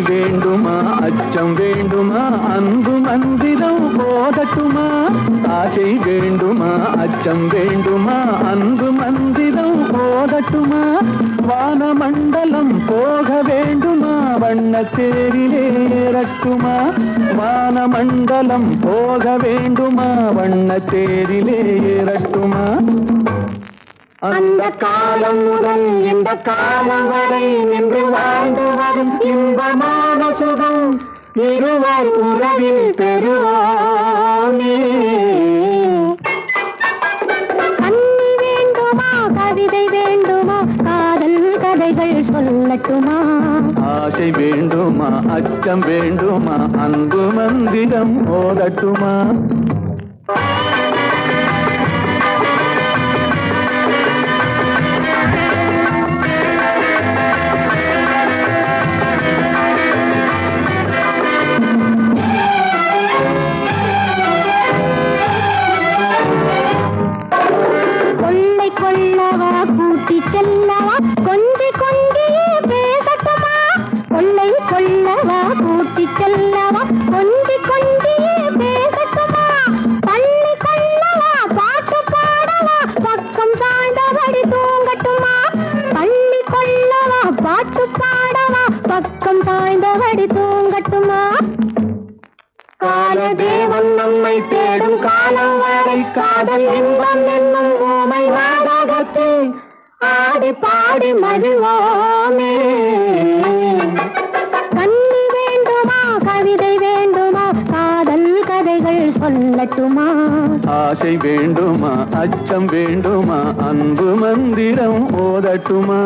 வேண்டுமா அச்சம் வேண்டுமா அன்பு மந்திரம் போதட்டுமா ஆசை வேண்டுமா அச்சம் வேண்டுமா அன்பு மந்திரம் போதட்டுமா வானமண்டலம் போக வேண்டுமா வண்ணத்தேரிலே ஏறட்டுமா வானமண்டலம் போக வேண்டுமா வண்ணத்தேரிலே ஏறட்டுமா அந்த காலம் முதல் இந்த காலம் வரை நின்று வாழ்ந்து வரும் இன்பமான சுகம் இருவர் உறவில் பெறுவோமே கண்ணி வேண்டுமா கவிதை வேண்டுமா காதல் கதைகள் சொல்லட்டுமா ஆசை வேண்டுமா அச்சம் வேண்டுமா அன்பு மந்திரம் ஓதட்டுமா கொள்ளவா கூட்டி செல்லவா கொஞ்சி கொஞ்சியே பேசட்டுமா கொள்ளை கொள்ளவா கூட்டி செல்லவா கொஞ்சி கொஞ்சியே பேசட்டுமா பள்ளி கொள்ளவா பாட்டு பாடவா பக்கம் சாய்ந்தபடி தூங்கட்டுமா பள்ளி கொள்ளவா பாட்டு பாடவா பக்கம் சாய்ந்தபடி தூங்கட்டுமா காலதேவன் நம்மை தேடும் காலம் வரை காதல் இன்பம் என்னும் ஓமை நாடகத்தில் ஆடி பாடி மகிழ்வோமே கண்ணி வேண்டுமா கவிதை வேண்டுமா காதல் கதைகள் சொல்லட்டுமா ஆசை வேண்டுமா அச்சம் வேண்டுமா அன்பு மந்திரம் ஓதட்டுமா